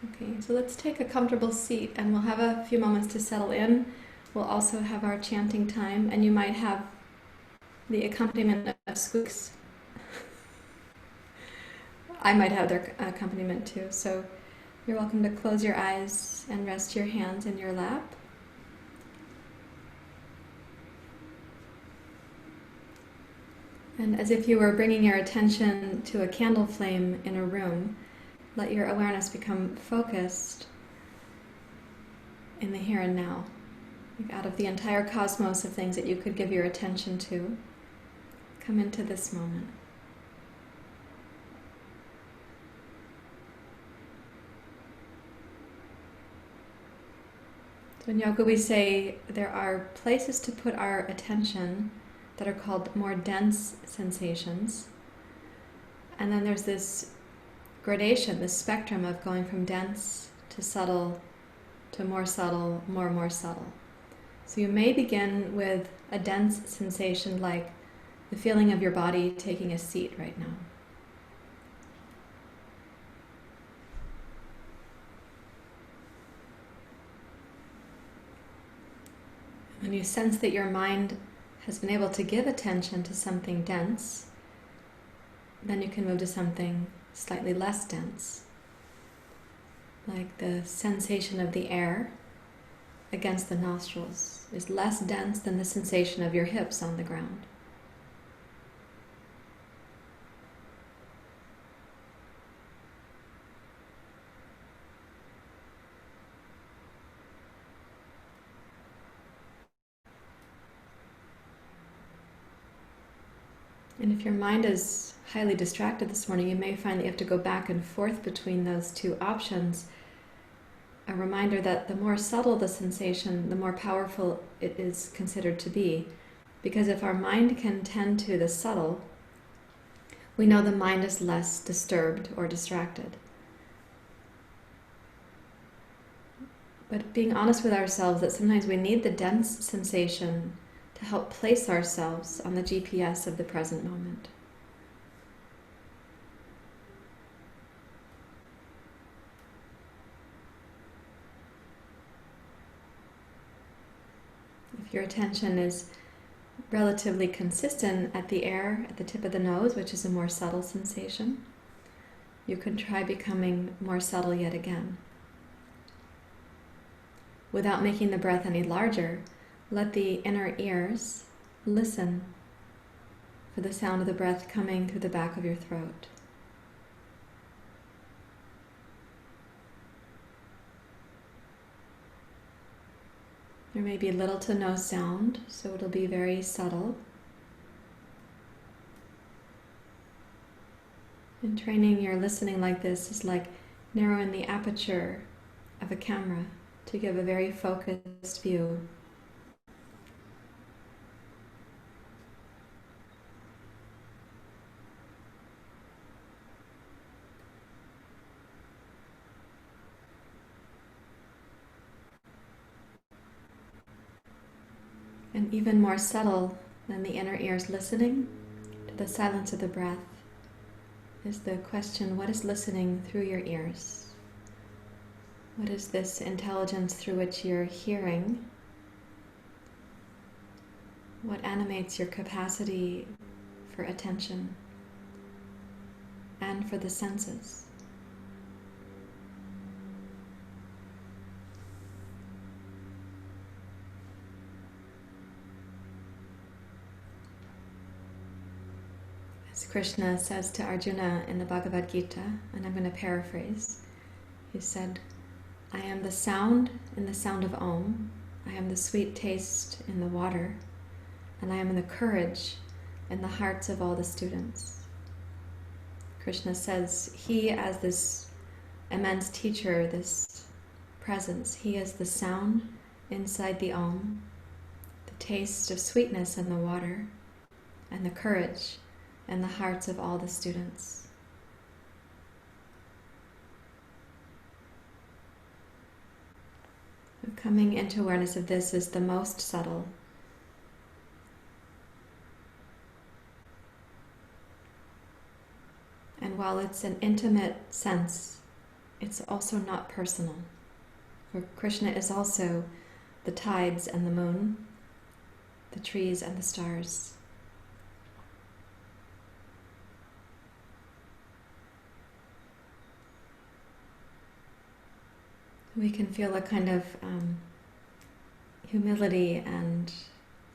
Okay, so let's take a comfortable seat and we'll have a few moments to settle in. We'll also have our chanting time, and you might have the accompaniment of squeaks. I might have their accompaniment too. So you're welcome to close your eyes and rest your hands in your lap. And as if you were bringing your attention to a candle flame in a room, let your awareness become focused in the here and now. Like out of the entire cosmos of things that you could give your attention to, come into this moment. So in yoga we say there are places to put our attention that are called more dense sensations. And then there's this gradation, this spectrum of going from dense to subtle to more subtle, more subtle. So you may begin with a dense sensation like the feeling of your body taking a seat right now. When you sense that your mind has been able to give attention to something dense, then you can move to something slightly less dense, like the sensation of the air against the nostrils is less dense than the sensation of your hips on the ground. And if your mind is highly distracted this morning, you may find that you have to go back and forth between those two options. A reminder that the more subtle the sensation, the more powerful it is considered to be. Because if our mind can tend to the subtle, we know the mind is less disturbed or distracted. But being honest with ourselves that sometimes we need the dense sensation to help place ourselves on the GPS of the present moment. If your attention is relatively consistent at the air at the tip of the nose, which is a more subtle sensation, you can try becoming more subtle yet again. Without making the breath any larger, let the inner ears listen for the sound of the breath coming through the back of your throat. There may be little to no sound, so it'll be very subtle. And training your listening like this is like narrowing the aperture of a camera to give a very focused view. And even more subtle than the inner ears listening to the silence of the breath is the question, what is listening through your ears? What is this intelligence through which you're hearing? What animates your capacity for attention and for the senses? As Krishna says to Arjuna in the Bhagavad Gita, and I'm going to paraphrase, he said, I am the sound in the sound of Om, I am the sweet taste in the water, and I am the courage in the hearts of all the students. Krishna says he, as this immense teacher, this presence, he is the sound inside the Om, the taste of sweetness in the water, and the courage in the hearts of all the students. Coming into awareness of this is the most subtle. And while it's an intimate sense, it's also not personal. For Krishna is also the tides and the moon, the trees and the stars. We can feel a kind of humility and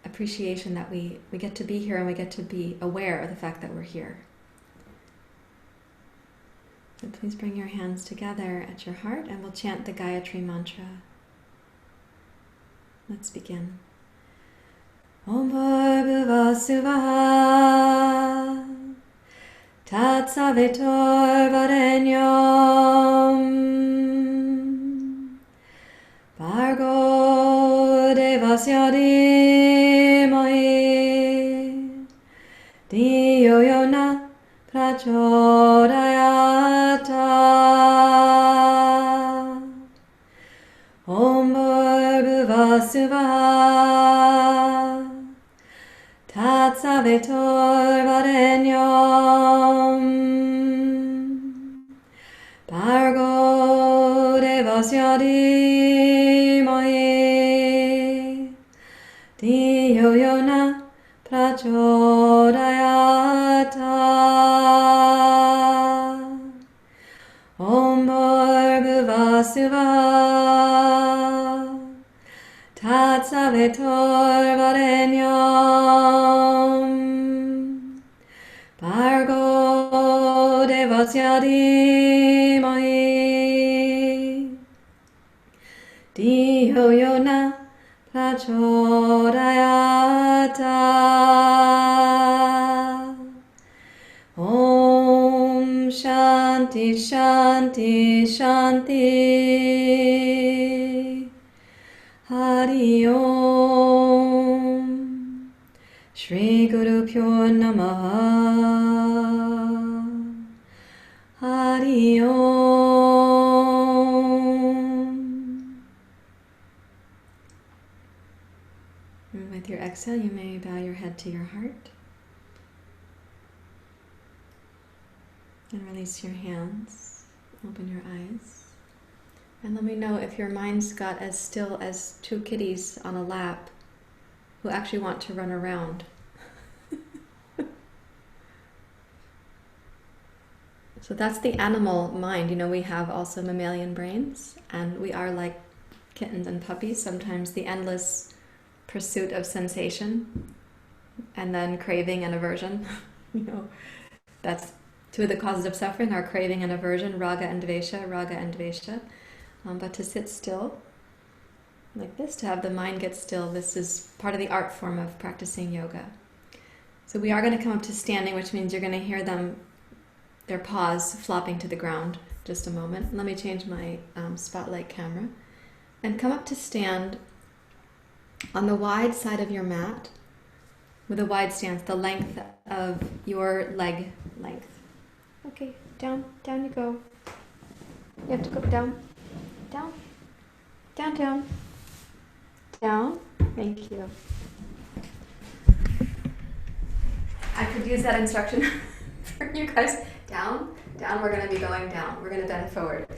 appreciation that we get to be here and we get to be aware of the fact that we're here. So please bring your hands together at your heart and we'll chant the Gayatri mantra. Let's begin. Om Bhurбhuva Suvah Tat Savitor Varenyam Bhargo Devasya Dhimahi Dhiyo Yona Prachodayata. Om Bhurбhuva Suvah Tat Savitor Varenyam Bhargo Devasya Dhimahi Dhiyo Yona Prachodayata. Om Bhurбhuva Suvah Tat Savitor Varenyam Bhargo Devasya Dhimahi Dhiyo Yona Prachodayata. Om Shanti Shanti Shanti. Hari Om. Shri Guru Pyo Namaha. Hari Om. And with your exhale, you may bow your head to your heart. And release your hands. Open your eyes. And let me know if your mind's got as still as two kitties on a lap who actually want to run around. So that's the animal mind. You know, we have also mammalian brains, and we are like kittens and puppies. Sometimes the endless pursuit of sensation and then craving and aversion. You know, that's two of the causes of suffering are craving and aversion, raga and dvesha. But to sit still like this, to have the mind get still, this is part of the art form of practicing yoga. So we are going to come up to standing, which means you're going to hear their paws flopping to the ground. Just a moment. Let me change my spotlight camera. And come up to stand on the wide side of your mat with a wide stance, the length of your leg length. Okay, down you go. You have to go down. Down. Thank you. I could use that instruction for you guys. Down, we're going to be going down. We're going to bend forward.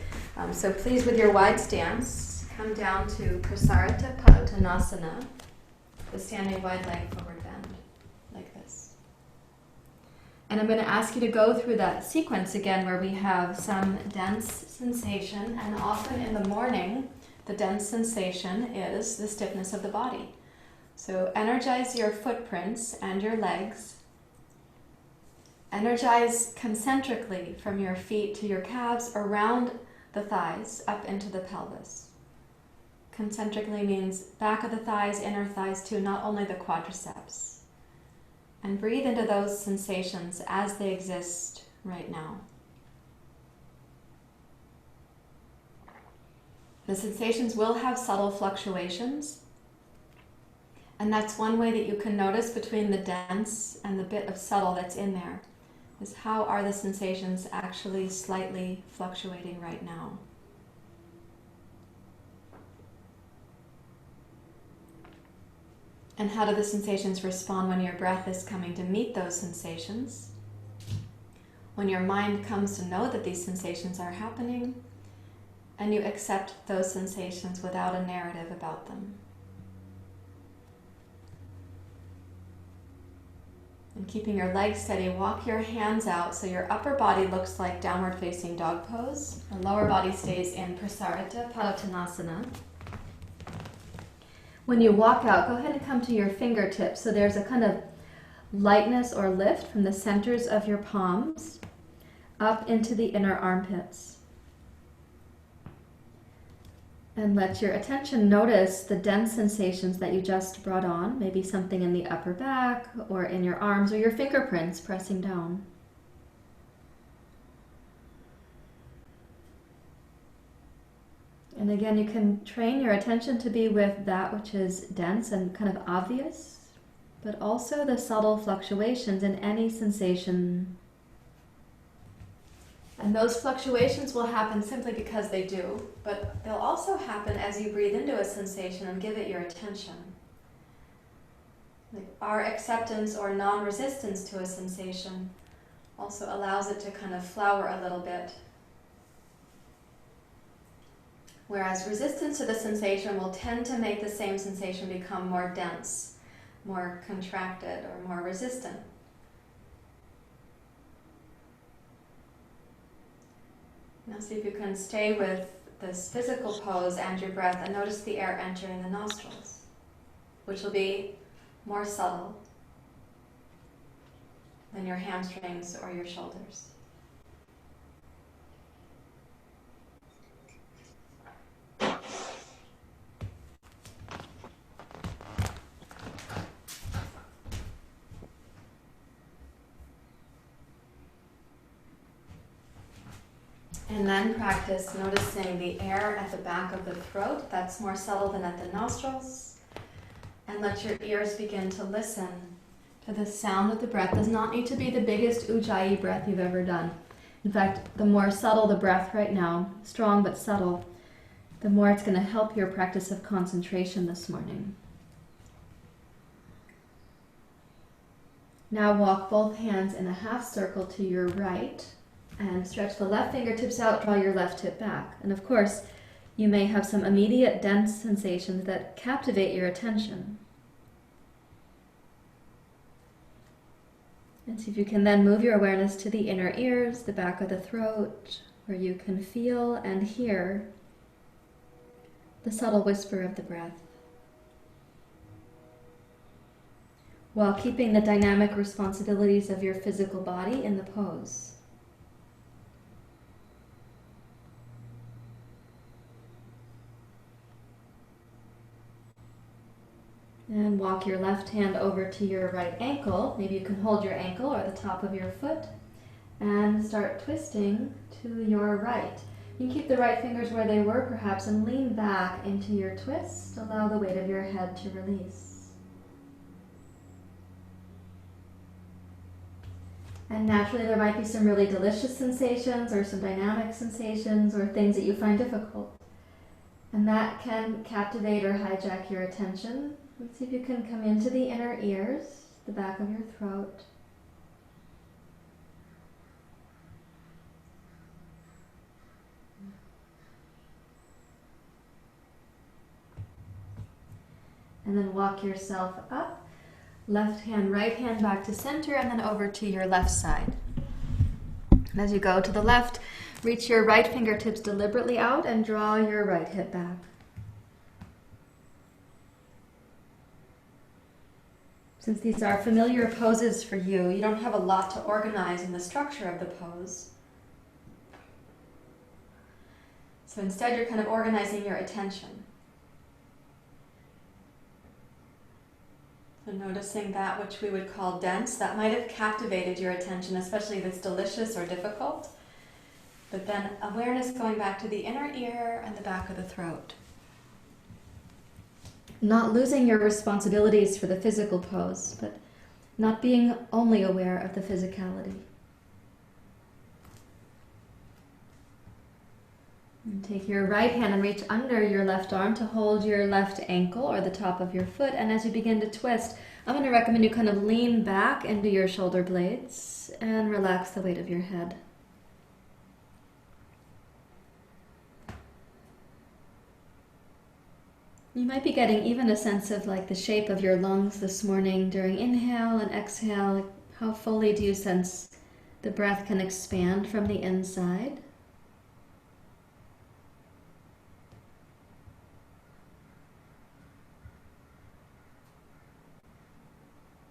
So please, with your wide stance, come down to Prasarita Padottanasana, the standing wide leg forward bend, like this. And I'm going to ask you to go through that sequence again where we have some dense sensation, and often in the morning, the dense sensation is the stiffness of the body. So energize your footprints and your legs. Energize concentrically from your feet to your calves, around the thighs, up into the pelvis. Concentrically means back of the thighs, inner thighs too, not only the quadriceps. And breathe into those sensations as they exist right now. The sensations will have subtle fluctuations, and that's one way that you can notice between the dense and the bit of subtle that's in there, is how are the sensations actually slightly fluctuating right now. And how do the sensations respond when your breath is coming to meet those sensations? When your mind comes to know that these sensations are happening, and you accept those sensations without a narrative about them. And keeping your legs steady, walk your hands out so your upper body looks like downward facing dog pose. The lower body stays in prasarita, palattanasana. When you walk out, go ahead and come to your fingertips. So there's a kind of lightness or lift from the centers of your palms up into the inner armpits. And let your attention notice the dense sensations that you just brought on, maybe something in the upper back or in your arms or your fingerprints pressing down. And again, you can train your attention to be with that which is dense and kind of obvious, but also the subtle fluctuations in any sensation. And those fluctuations will happen simply because they do, but they'll also happen as you breathe into a sensation and give it your attention. Like our acceptance or non-resistance to a sensation also allows it to kind of flower a little bit. Whereas resistance to the sensation will tend to make the same sensation become more dense, more contracted, or more resistant. Now see if you can stay with this physical pose and your breath and notice the air entering the nostrils, which will be more subtle than your hamstrings or your shoulders. And then practice noticing the air at the back of the throat. That's more subtle than at the nostrils. And let your ears begin to listen to the sound of the breath. It does not need to be the biggest ujjayi breath you've ever done. In fact, the more subtle the breath right now, strong but subtle, the more it's going to help your practice of concentration this morning. Now walk both hands in a half circle to your right. And stretch the left fingertips out, draw your left hip back. And of course, you may have some immediate dense sensations that captivate your attention. And see if you can then move your awareness to the inner ears, the back of the throat, where you can feel and hear the subtle whisper of the breath, while keeping the dynamic responsibilities of your physical body in the pose. And walk your left hand over to your right ankle. Maybe you can hold your ankle or the top of your foot and start twisting to your right. You can keep the right fingers where they were perhaps and lean back into your twist. Allow the weight of your head to release. And naturally there might be some really delicious sensations or some dynamic sensations or things that you find difficult. And that can captivate or hijack your attention. Let's see if you can come into the inner ears, the back of your throat. And then walk yourself up, left hand, right hand back to center, and then over to your left side. And as you go to the left, reach your right fingertips deliberately out and draw your right hip back. Since these are familiar poses for you, you don't have a lot to organize in the structure of the pose. So instead you're kind of organizing your attention. So noticing that which we would call dense, that might have captivated your attention, especially if it's delicious or difficult. But then awareness going back to the inner ear and the back of the throat. Not losing your responsibilities for the physical pose, but not being only aware of the physicality. And take your right hand and reach under your left arm to hold your left ankle or the top of your foot. And as you begin to twist, I'm going to recommend you kind of lean back into your shoulder blades and relax the weight of your head. You might be getting even a sense of like the shape of your lungs this morning during inhale and exhale. How fully do you sense the breath can expand from the inside?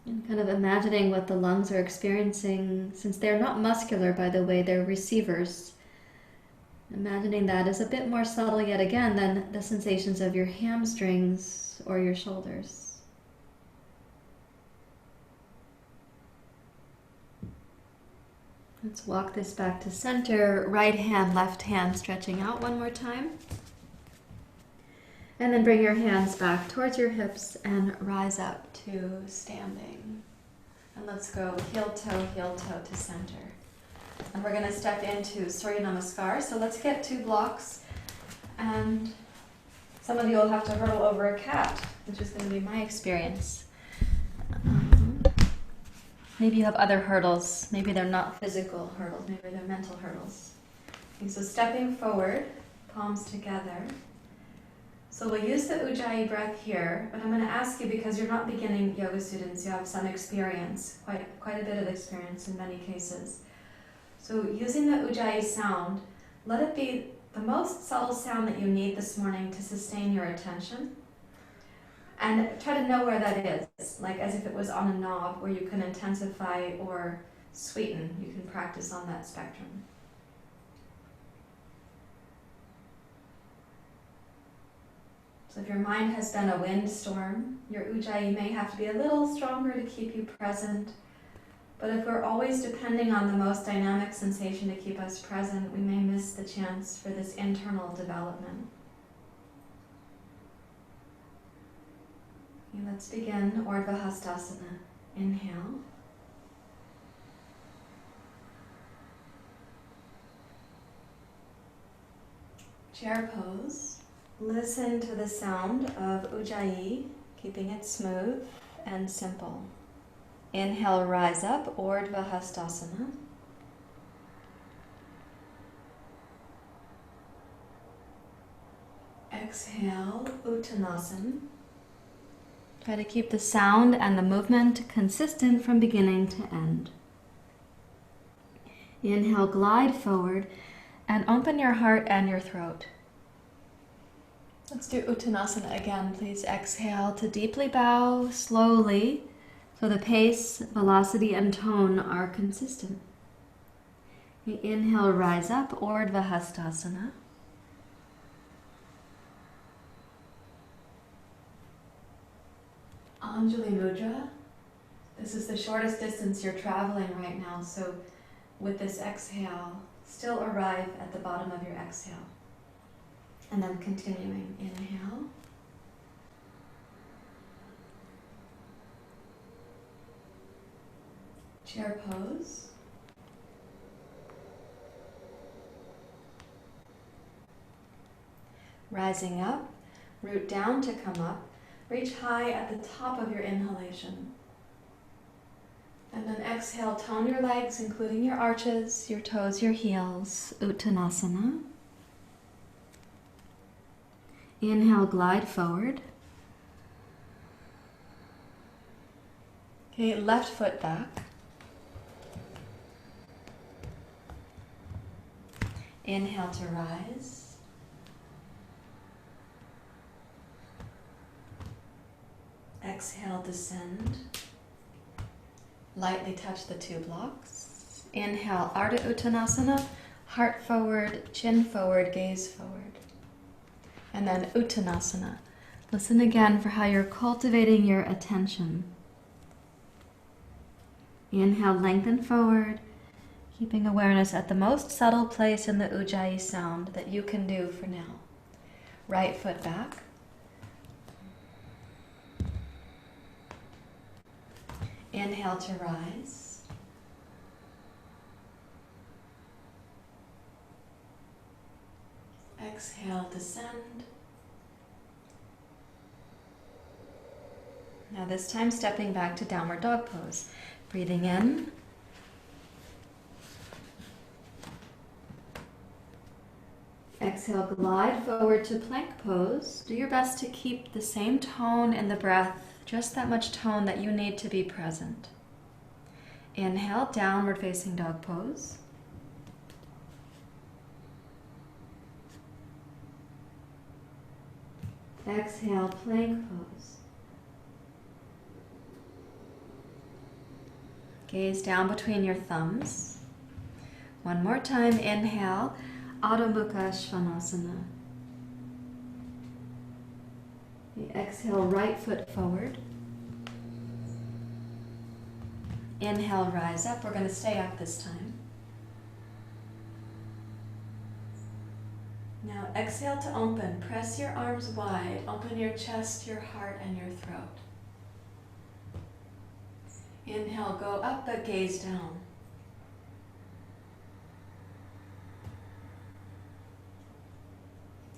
And kind of imagining what the lungs are experiencing, since they're not muscular, by the way, they're receivers. Imagining that is a bit more subtle yet again than the sensations of your hamstrings or your shoulders. Let's walk this back to center, right hand, left hand stretching out one more time. And then bring your hands back towards your hips and rise up to standing. And let's go heel toe to center. And we're going to step into Surya Namaskar. So let's get 2 blocks. And some of you will have to hurdle over a cat, which is going to be my experience. Maybe you have other hurdles. Maybe they're not physical hurdles. Maybe they're mental hurdles. Okay, so stepping forward, palms together. So we'll use the Ujjayi breath here, but I'm going to ask you, because you're not beginning yoga students, you have some experience, quite a bit of experience in many cases. So using the Ujjayi sound, let it be the most subtle sound that you need this morning to sustain your attention. And try to know where that is, like as if it was on a knob where you can intensify or sweeten. You can practice on that spectrum. So if your mind has been a windstorm, your Ujjayi may have to be a little stronger to keep you present. But if we're always depending on the most dynamic sensation to keep us present, we may miss the chance for this internal development. Okay, let's begin Ardha Hastasana. Inhale. Chair pose. Listen to the sound of Ujjayi, keeping it smooth and simple. Inhale, rise up, Ardha Hastasana. Exhale, Uttanasana. Try to keep the sound and the movement consistent from beginning to end. Inhale, glide forward and open your heart and your throat. Let's do Uttanasana again, please. Exhale to deeply bow slowly so the pace, velocity, and tone are consistent. Inhale, rise up, Ardha Hastasana. Anjali Mudra. This is the shortest distance you're traveling right now, so with this exhale, still arrive at the bottom of your exhale. And then continuing, inhale. Chair pose. Rising up, root down to come up. Reach high at the top of your inhalation. And then exhale, tone your legs, including your arches, your toes, your heels. Uttanasana. Inhale, glide forward. Okay, left foot back. Inhale to rise. Exhale, descend. Lightly touch the 2 blocks. Inhale, Ardha Uttanasana, heart forward, chin forward, gaze forward. And then Uttanasana. Listen again for how you're cultivating your attention. Inhale, lengthen forward, keeping awareness at the most subtle place in the Ujjayi sound that you can do for now. Right foot back. Inhale to rise. Exhale, descend. Now this time stepping back to downward dog pose. Breathing in. exhale, glide forward to plank pose. Do your best to keep the same tone in the breath, just that much tone that you need to be present. Inhale, downward facing dog pose. Exhale, plank pose. Gaze down between your thumbs. One more time, inhale, Adho Mukha Svanasana. Exhale, right foot forward. Inhale, rise up. We're going to stay up this time. Now exhale to open. Press your arms wide. Open your chest, your heart, and your throat. Inhale, go up, but gaze down.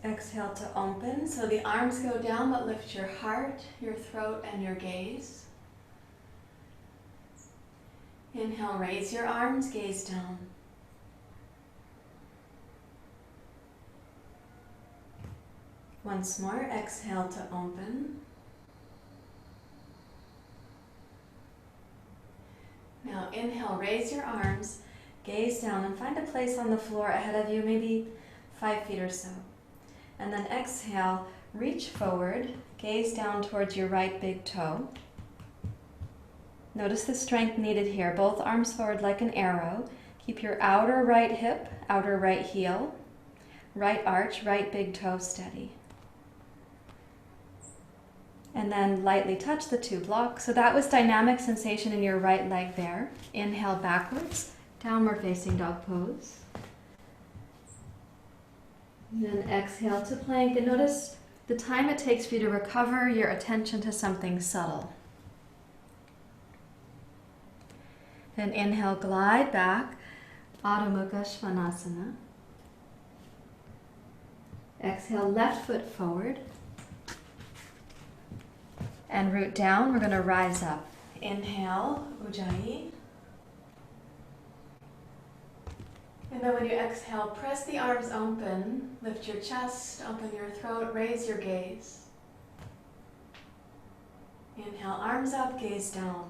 Exhale to open. So the arms go down, but lift your heart, your throat, and your gaze. Inhale, raise your arms, gaze down. Once more, exhale to open. Now inhale, raise your arms, gaze down, and find a place on the floor ahead of you, maybe 5 feet or so. And then exhale, reach forward, gaze down towards your right big toe. Notice the strength needed here, both arms forward like an arrow. Keep your outer right hip, outer right heel, right arch, right big toe steady. And then lightly touch the 2 blocks. So that was dynamic sensation in your right leg there. Inhale backwards, downward facing dog pose. And then exhale to plank, and notice the time it takes for you to recover your attention to something subtle. Then inhale, glide back, Adho Mukha Svanasana. Exhale, left foot forward. And root down, we're going to rise up. Inhale, Ujjayi. And then when you exhale, press the arms open, lift your chest, open your throat, raise your gaze. Inhale, arms up, gaze down.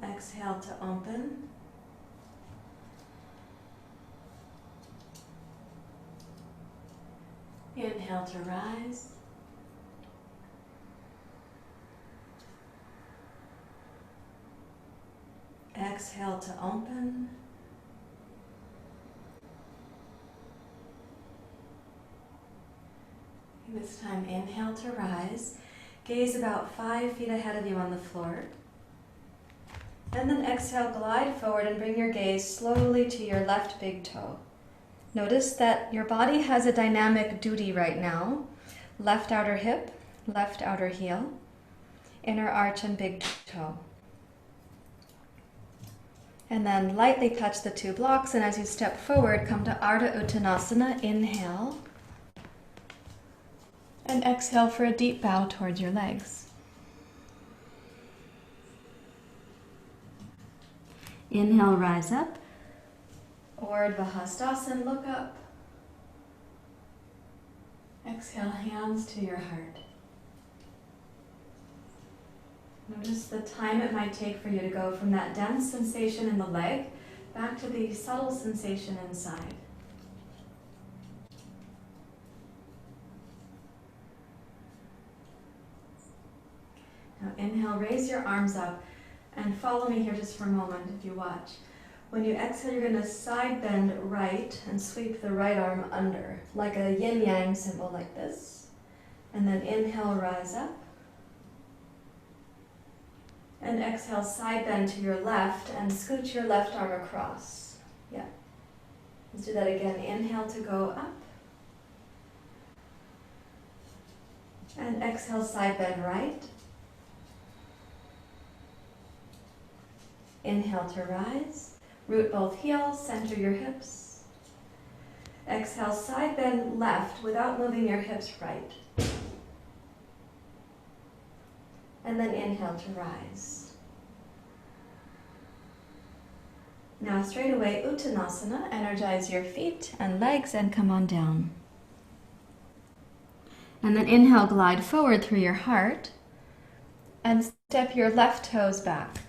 Exhale to open. Inhale to rise. Exhale to open. And this time, inhale to rise. Gaze about 5 feet ahead of you on the floor. And then exhale, glide forward and bring your gaze slowly to your left big toe. Notice that your body has a dynamic duty right now. Left outer hip, left outer heel, inner arch and big toe. And then lightly touch the 2 blocks, and as you step forward, come to Ardha Uttanasana. Inhale. And exhale for a deep bow towards your legs. Inhale, rise up. Urdhva Hastasana, look up. Exhale, hands to your heart. Notice the time it might take for you to go from that dense sensation in the leg back to the subtle sensation inside. Now inhale, raise your arms up and follow me here just for a moment if you watch. When you exhale, you're going to side bend right and sweep the right arm under, like a yin-yang symbol like this. And then inhale, rise up. And exhale, side bend to your left and scoot your left arm across. Yeah. Let's do that again. Inhale to go up. And exhale, side bend right. Inhale to rise. Root both heels, center your hips. Exhale, side bend left without moving your hips right. And then inhale to rise. Now straight away, Uttanasana, energize your feet and legs and come on down. And then inhale, glide forward through your heart and step your left toes back.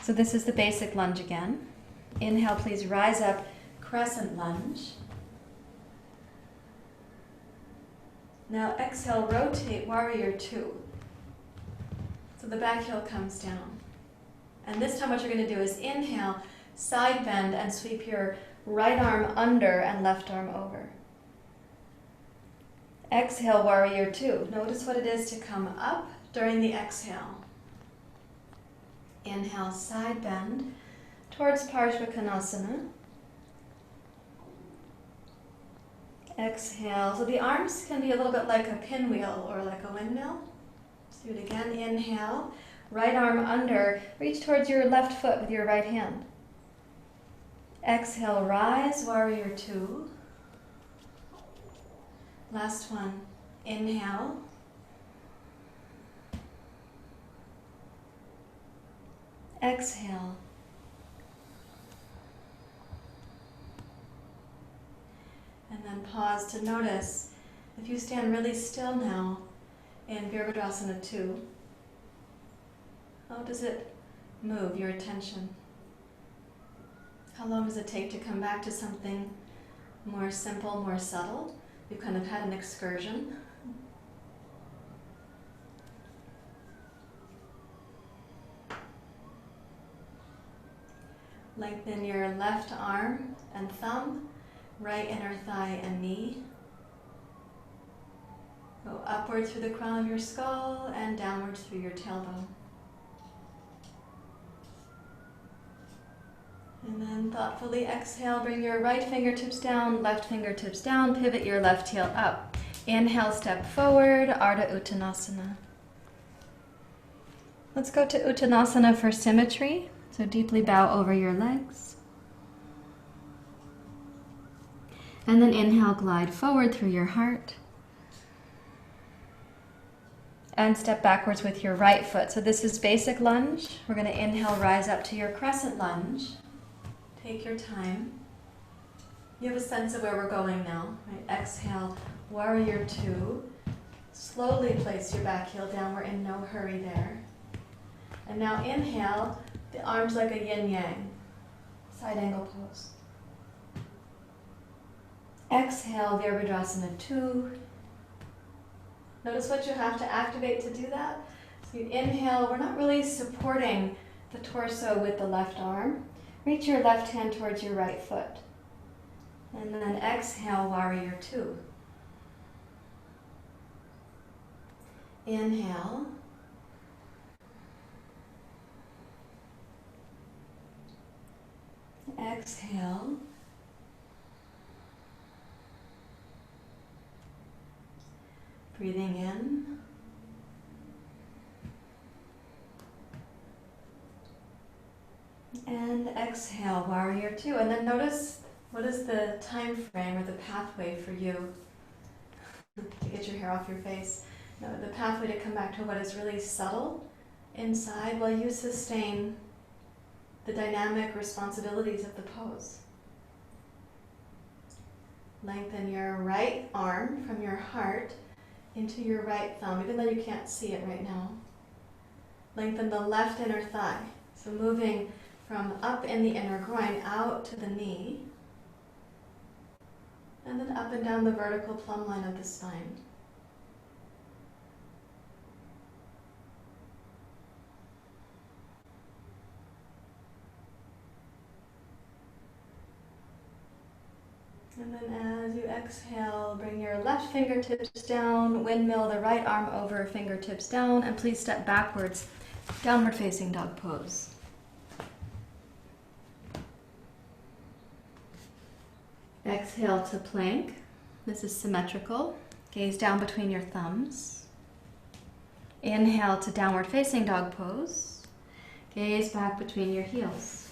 So this is the basic lunge again. Inhale, please rise up, crescent lunge. Now exhale, rotate, warrior two. So the back heel comes down. And this time what you're going to do is inhale, side bend and sweep your right arm under and left arm over. Exhale, warrior two. Notice what it is to come up during the exhale. Inhale, side bend towards Parshvakonasana. Exhale. So the arms can be a little bit like a pinwheel or like a windmill. Let's do it again. Inhale, right arm under. Reach towards your left foot with your right hand. Exhale, rise, warrior two. Last one. Inhale. Exhale. And then pause to notice if you stand really still now in Virabhadrasana 2, how does it move your attention? How long does it take to come back to something more simple, more subtle? You've kind of had an excursion. Lengthen your left arm and thumb, right inner thigh and knee. Go upward through the crown of your skull and downwards through your tailbone. And then thoughtfully exhale, bring your right fingertips down, left fingertips down, pivot your left heel up. Inhale, step forward, Ardha Uttanasana. Let's go to Uttanasana for symmetry. So deeply bow over your legs. And then inhale, glide forward through your heart. And step backwards with your right foot. So this is basic lunge. We're going to inhale, rise up to your crescent lunge. Take your time. You have a sense of where we're going now. Right? Exhale, warrior two. Slowly place your back heel down. We're in no hurry there. And now inhale, the arms like a yin-yang, side angle pose. Exhale, Virabhadrasana 2. Notice what you have to activate to do that. So you inhale, we're not really supporting the torso with the left arm. Reach your left hand towards your right foot. And then exhale, warrior two. Inhale. Exhale. Breathing in. And exhale, warrior two. And then notice what is the time frame or the pathway for you to get your hair off your face. No, the pathway to come back to what is really subtle inside while you sustain the dynamic responsibilities of the pose. Lengthen your right arm from your heart into your right thumb, even though you can't see it right now. Lengthen the left inner thigh. So moving from up in the inner groin out to the knee, and then up and down the vertical plumb line of the spine. And then as you exhale, bring your left fingertips down, windmill the right arm over, fingertips down, and please step backwards, downward facing dog pose. Exhale to plank. This is symmetrical. Gaze down between your thumbs. Inhale to downward facing dog pose. Gaze back between your heels.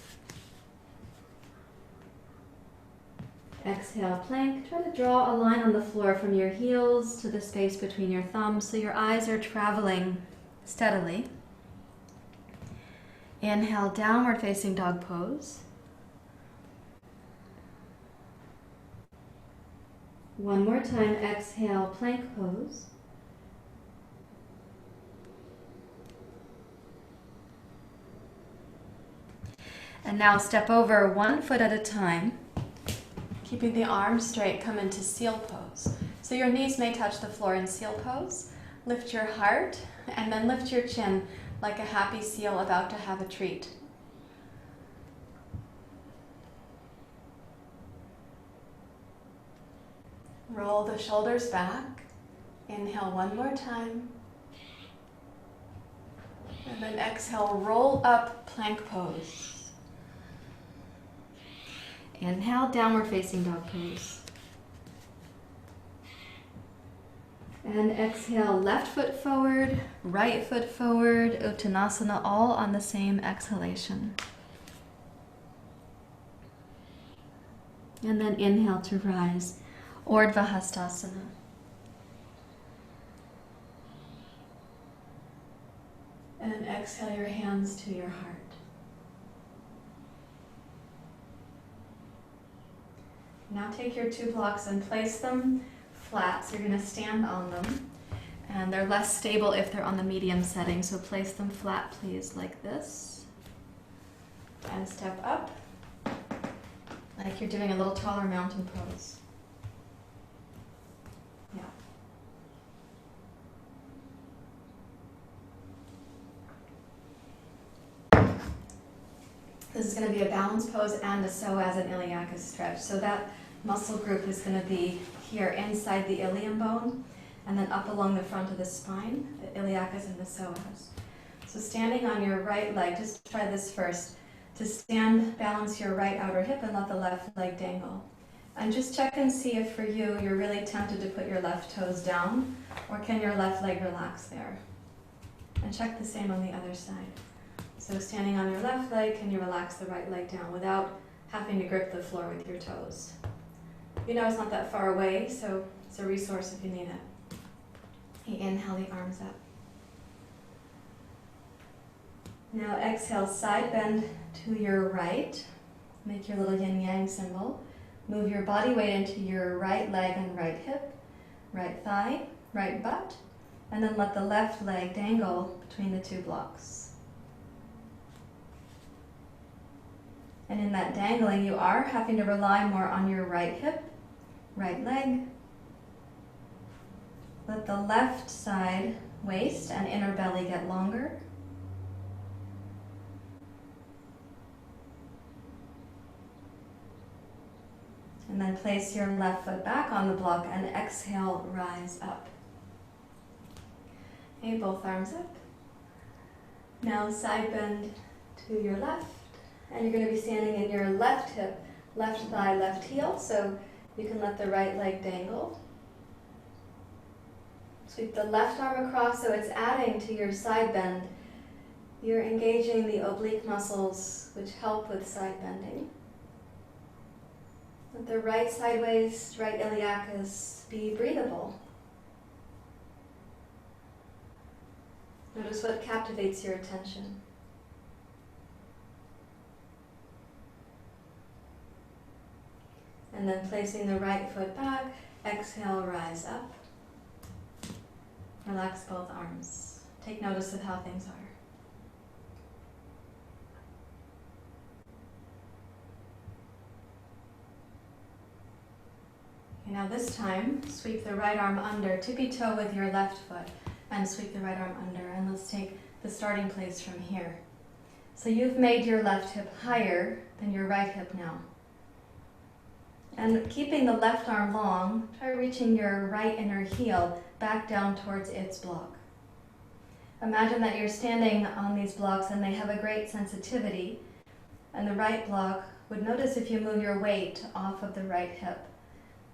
Exhale, plank. Try to draw a line on the floor from your heels to the space between your thumbs so your eyes are traveling steadily. Inhale, downward facing dog pose. One more time, exhale, plank pose. And now step over 1 foot at a time. Keeping the arms straight, come into seal pose. So your knees may touch the floor in seal pose. Lift your heart and then lift your chin like a happy seal about to have a treat. Roll the shoulders back. Inhale one more time. And then exhale, roll up plank pose. Inhale, downward facing dog pose. And exhale, left foot forward, right foot forward, Uttanasana, all on the same exhalation. And then inhale to rise, Ardha Hastasana. And exhale your hands to your heart. Now take your 2 blocks and place them flat, so you're going to stand on them. And they're less stable if they're on the medium setting, so place them flat, please, like this. And step up, like you're doing a little taller mountain pose. Yeah. This is going to be a balance pose and a psoas and iliacus stretch. So that muscle group is going to be here inside the ilium bone and then up along the front of the spine, the iliacus and the psoas. So standing on your right leg, just try this first. To stand, balance your right outer hip and let the left leg dangle. And just check and see if for you, you're really tempted to put your left toes down, or can your left leg relax there? And check the same on the other side. So standing on your left leg, can you relax the right leg down without having to grip the floor with your toes? You know it's not that far away, so it's a resource if you need it. Okay, inhale the arms up. Now exhale, side bend to your right. Make your little yin-yang symbol. Move your body weight into your right leg and right hip, right thigh, right butt, and then let the left leg dangle between the 2 blocks. And in that dangling, you are having to rely more on your right hip, right leg. Let the left side waist and inner belly get longer. And then place your left foot back on the block and exhale, rise up. Okay, both arms up. Now side bend to your left. And you're going to be standing in your left hip, left thigh, left heel. So you can let the right leg dangle. Sweep the left arm across so it's adding to your side bend. You're engaging the oblique muscles which help with side bending. Let the right side waist, right iliacus be breathable. Notice what captivates your attention. And then placing the right foot back, exhale, rise up. Relax both arms. Take notice of how things are. Okay, now this time, sweep the right arm under, tippy-toe with your left foot, and sweep the right arm under. And let's take the starting place from here. So you've made your left hip higher than your right hip now. And keeping the left arm long, try reaching your right inner heel back down towards its block. Imagine that you're standing on these blocks and they have a great sensitivity. And the right block would notice if you move your weight off of the right hip.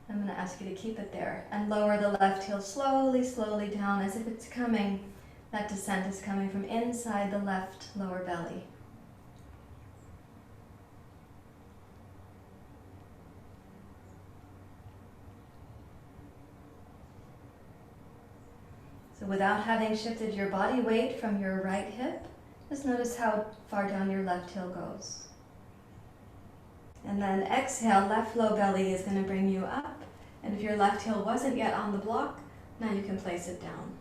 I'm going to ask you to keep it there and lower the left heel slowly, slowly down as if it's coming, that descent is coming from inside the left lower belly. So without having shifted your body weight from your right hip, just notice how far down your left heel goes. And then exhale, left low belly is going to bring you up. And if your left heel wasn't yet on the block, now you can place it down.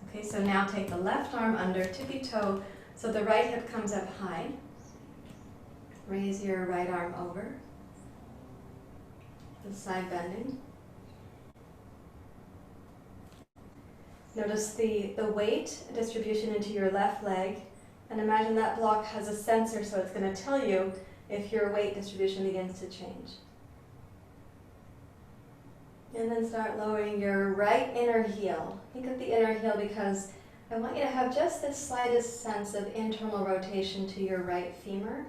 Okay, so now take the left arm under, tippy toe, so the right hip comes up high. Raise your right arm over, the side bending. Notice the weight distribution into your left leg, and imagine that block has a sensor, so it's going to tell you if your weight distribution begins to change. And then start lowering your right inner heel. Think of the inner heel because I want you to have just the slightest sense of internal rotation to your right femur,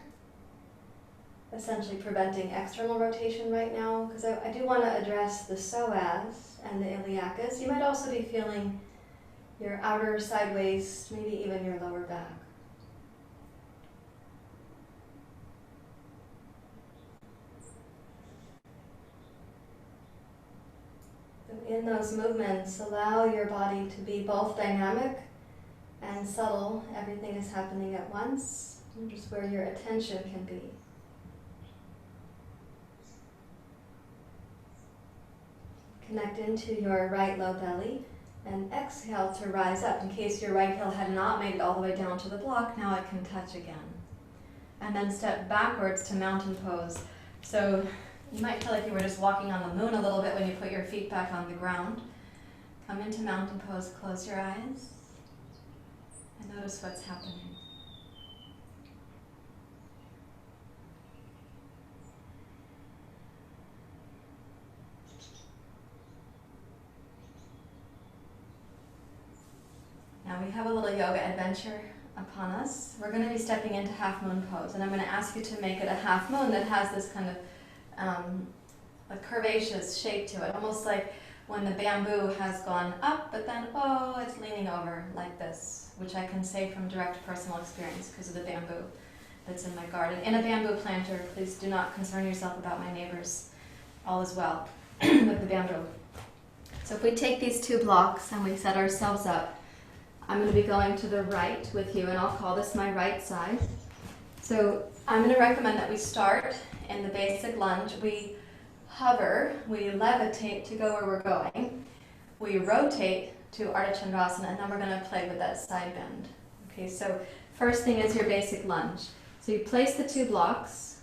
essentially preventing external rotation right now, because I do want to address the psoas and the iliacus. You might also be feeling your outer side waist, maybe even your lower back. In those movements, allow your body to be both dynamic and subtle. Everything is happening at once, just where your attention can be. Connect into your right low belly and exhale to rise up. In case your right heel had not made it all the way down to the block, now it can touch again. And then step backwards to mountain pose. So you might feel like you were just walking on the moon a little bit when you put your feet back on the ground. Come into mountain pose, close your eyes, and notice what's happening. Now we have a little yoga adventure upon us. We're going to be stepping into half moon pose, and I'm going to ask you to make it a half moon that has this kind of a curvaceous shape to it, almost like when the bamboo has gone up, but then, oh, it's leaning over like this, which I can say from direct personal experience because of the bamboo that's in my garden. In a bamboo planter, please do not concern yourself about my neighbors. All is well with the bamboo. So if we take these two blocks and we set ourselves up, I'm going to be going to the right with you, and I'll call this my right side. So I'm going to recommend that we start in the basic lunge. We hover, we levitate to go where we're going. We rotate to ardha chandrasana, and then we're going to play with that side bend. Okay, so first thing is your basic lunge. So you place the two blocks.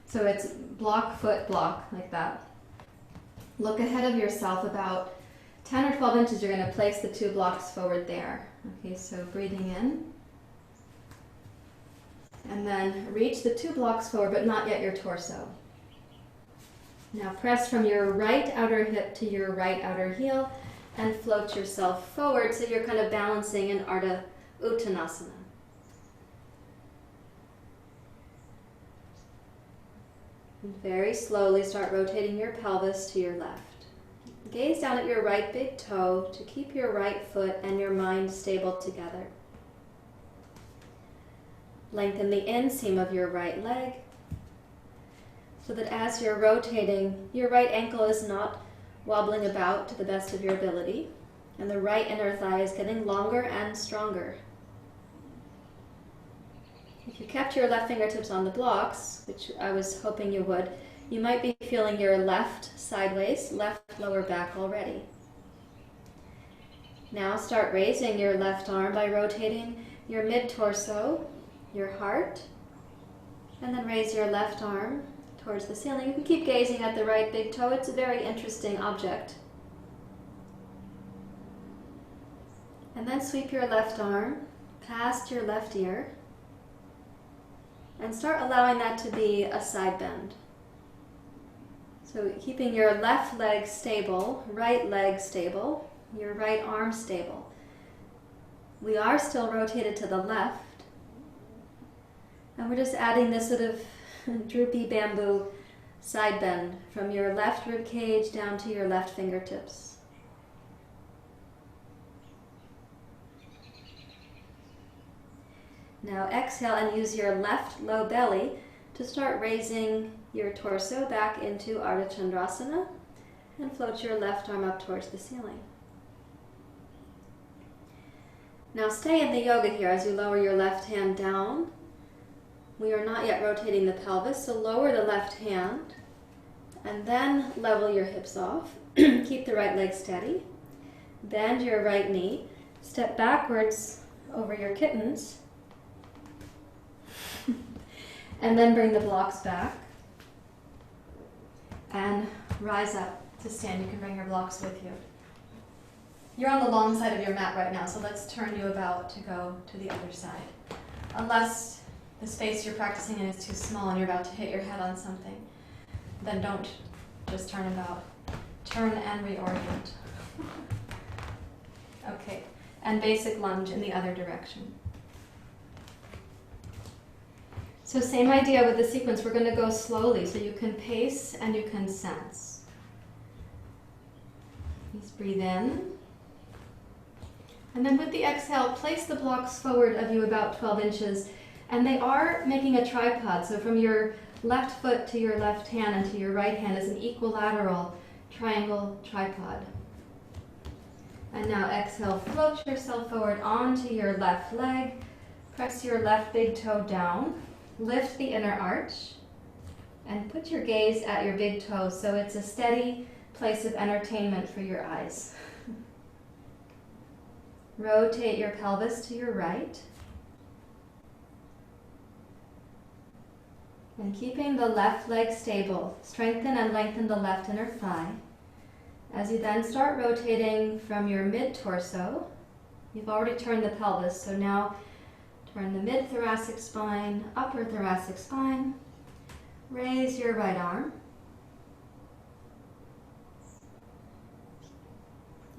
So it's block, foot, block, like that. Look ahead of yourself about 10 or 12 inches. You're going to place the two blocks forward there. Okay, so breathing in. And then reach the two blocks forward, but not yet your torso. Now press from your right outer hip to your right outer heel and float yourself forward so you're kind of balancing in Ardha Uttanasana. And very slowly start rotating your pelvis to your left. Gaze down at your right big toe to keep your right foot and your mind stable together. Lengthen the inseam of your right leg so that as you're rotating, your right ankle is not wobbling about to the best of your ability, and the right inner thigh is getting longer and stronger. If you kept your left fingertips on the blocks, which I was hoping you would, you might be feeling your left side waist, left lower back already. Now start raising your left arm by rotating your mid-torso, your heart, and then raise your left arm towards the ceiling. You can keep gazing at the right big toe. It's a very interesting object. And then sweep your left arm past your left ear and start allowing that to be a side bend. So keeping your left leg stable, right leg stable, your right arm stable. We are still rotated to the left, and we're just adding this sort of droopy bamboo side bend from your left rib cage down to your left fingertips. Now exhale and use your left low belly to start raising your torso back into Ardha Chandrasana and float your left arm up towards the ceiling. Now stay in the yoga here as you lower your left hand down. We are not yet rotating the pelvis, so lower the left hand And then level your hips off. Keep the right leg steady. Bend your right knee. Step backwards over your kittens. And then bring the blocks back. And rise up to stand. You can bring your blocks with you. You're on the long side of your mat right now, so let's turn you about to go to the other side. Unless the space you're practicing in is too small and you're about to hit your head on something, then don't just turn about. Turn and reorient. Okay, and basic lunge in the other direction. So same idea with the sequence. We're going to go slowly, so you can pace and you can sense. Just breathe in. And then with the exhale, place the blocks forward of you about 12 inches. And they are making a tripod. So from your left foot to your left hand and to your right hand is an equilateral triangle tripod. And now exhale, float yourself forward onto your left leg. Press your left big toe down. Lift the inner arch. And put your gaze at your big toe so it's a steady place of entertainment for your eyes. Rotate your pelvis to your right. And keeping the left leg stable, strengthen and lengthen the left inner thigh. As you then start rotating from your mid-torso, you've already turned the pelvis, so now turn the mid-thoracic spine, upper thoracic spine. Raise your right arm.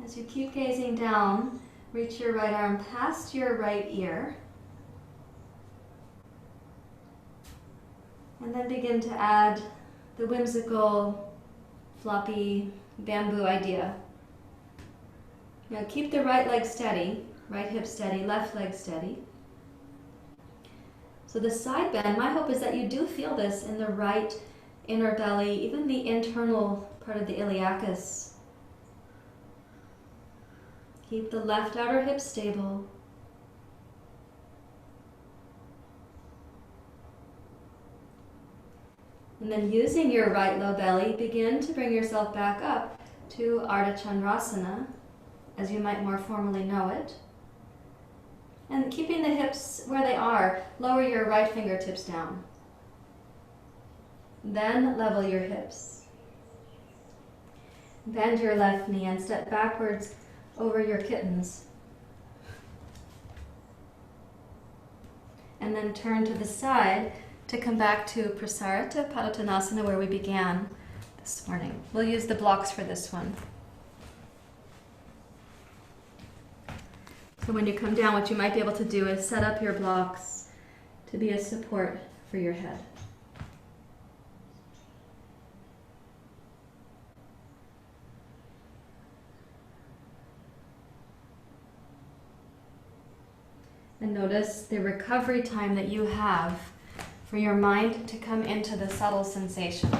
As you keep gazing down, reach your right arm past your right ear. And then begin to add the whimsical, floppy bamboo idea. Now keep the right leg steady, right hip steady, left leg steady. So the side bend, my hope is that you do feel this in the right inner belly, even the internal part of the iliacus. Keep the left outer hip stable. And then using your right low belly, begin to bring yourself back up to ardha chandrasana, as you might more formally know it. And keeping the hips where they are, lower your right fingertips down. Then level your hips. Bend your left knee and step backwards over your kittens. And then turn to the side to come back to prasarita padottanasana, where we began this morning. We'll use the blocks for this one. So when you come down, what you might be able to do is set up your blocks to be a support for your head. And notice the recovery time that you have for your mind to come into the subtle sensation.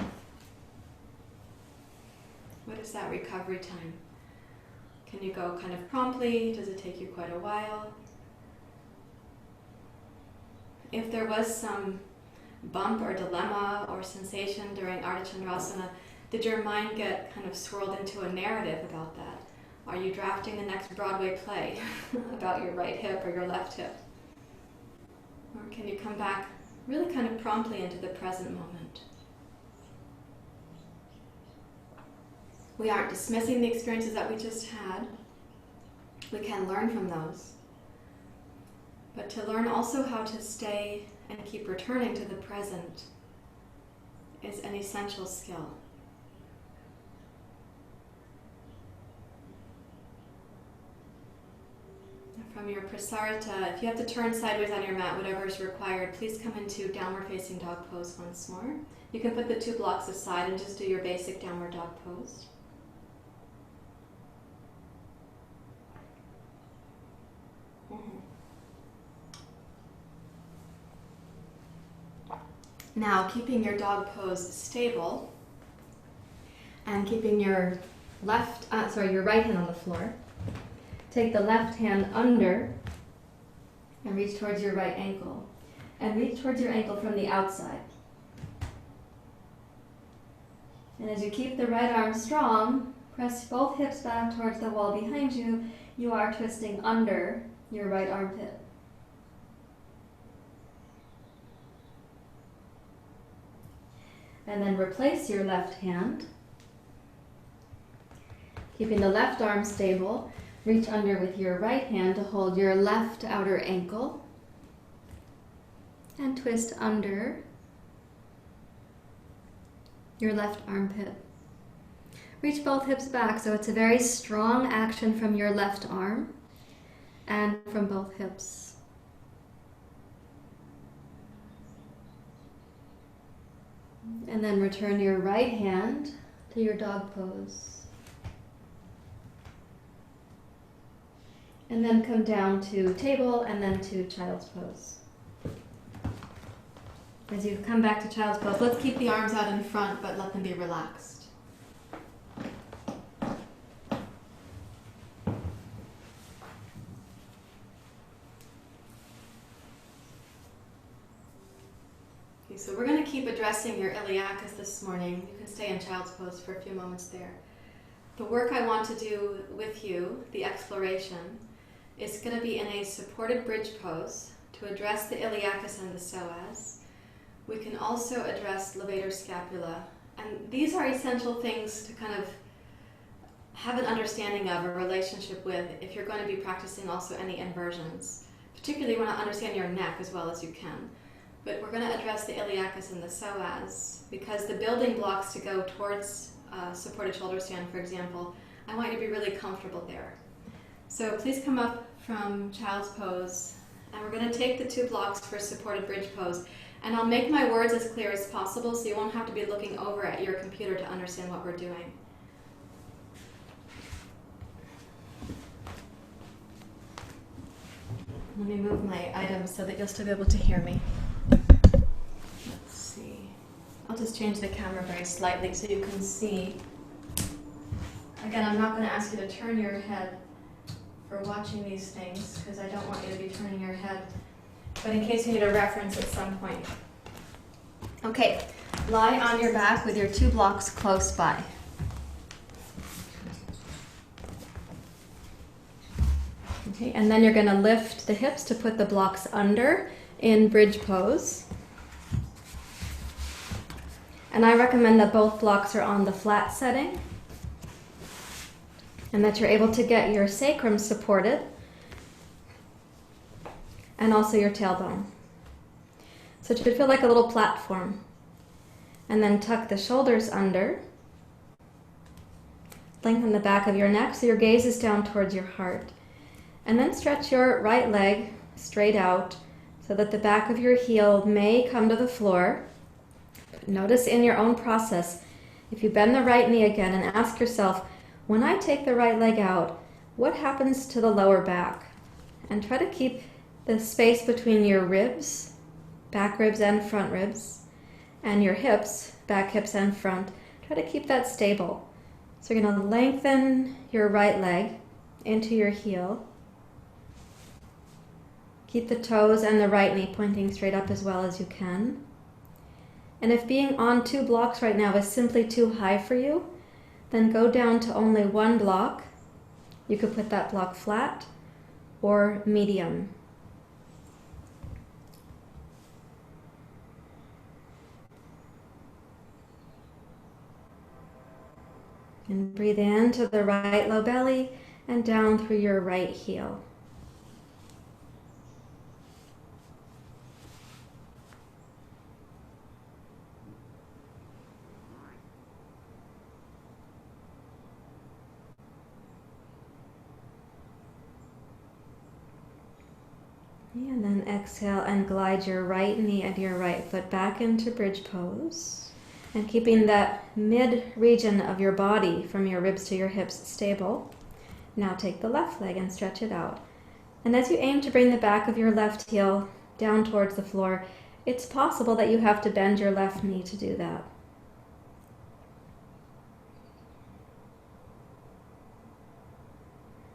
What is that recovery time? Can you go kind of promptly? Does it take you quite a while? If there was some bump or dilemma or sensation during Ardha Chandrasana, did your mind get kind of swirled into a narrative about that? Are you drafting the next Broadway play about your right hip or your left hip? Or can you come back really kind of promptly into the present moment? We aren't dismissing the experiences that we just had. We can learn from those. But to learn also how to stay and keep returning to the present is an essential skill. From your prasarita, if you have to turn sideways on your mat, whatever is required, please come into downward facing dog pose once more. You can put the two blocks aside and just do your basic downward dog pose. Now, keeping your dog pose stable and keeping your your right hand on the floor, take the left hand under and reach towards your right ankle. And reach towards your ankle from the outside. And as you keep the right arm strong, press both hips back towards the wall behind you. You are twisting under your right armpit. And then replace your left hand. Keeping the left arm stable, reach under with your right hand to hold your left outer ankle. And twist under your left armpit. Reach both hips back, so it's a very strong action from your left arm and from both hips. And then return your right hand to your dog pose. And then come down to table and then to child's pose. As you come back to child's pose, let's keep the arms out in front, but let them be relaxed. Okay, so we're going to keep addressing your iliacus this morning. You can stay in child's pose for a few moments there. The work I want to do with you, the exploration, is going to be in a supported bridge pose to address the iliacus and the psoas. We can also address levator scapula. And these are essential things to kind of have an understanding of, a relationship with, if you're going to be practicing also any inversions. Particularly you want to understand your neck as well as you can. But we're going to address the iliacus and the psoas because the building blocks to go towards supported shoulder stand, for example, I want you to be really comfortable there. So please come up from child's pose, and we're going to take the 2 blocks for supported bridge pose. And I'll make my words as clear as possible so you won't have to be looking over at your computer to understand what we're doing. Let me move my items so that you'll still be able to hear me. Let's see. I'll just change the camera very slightly so you can see. Again, I'm not going to ask you to turn your head for watching these things because I don't want you to be turning your head. But in case you need a reference at some point. Okay, lie on your back with your 2 blocks close by. Okay, and then you're going to lift the hips to put the blocks under in bridge pose. And I recommend that both blocks are on the flat setting and that you're able to get your sacrum supported and also your tailbone. So it should feel like a little platform. And then tuck the shoulders under. Lengthen the back of your neck so your gaze is down towards your heart. And then stretch your right leg straight out so that the back of your heel may come to the floor. Notice in your own process, if you bend the right knee again and ask yourself, when I take the right leg out, what happens to the lower back? And try to keep the space between your ribs, back ribs and front ribs, and your hips, back hips and front. Try to keep that stable. So you're going to lengthen your right leg into your heel. Keep the toes and the right knee pointing straight up as well as you can. And if being on 2 blocks right now is simply too high for you, then go down to only 1 block. You could put that block flat or medium. And breathe into the right low belly and down through your right heel. And then exhale and glide your right knee and your right foot back into bridge pose. And keeping that mid region of your body from your ribs to your hips stable. Now take the left leg and stretch it out. And as you aim to bring the back of your left heel down towards the floor, it's possible that you have to bend your left knee to do that.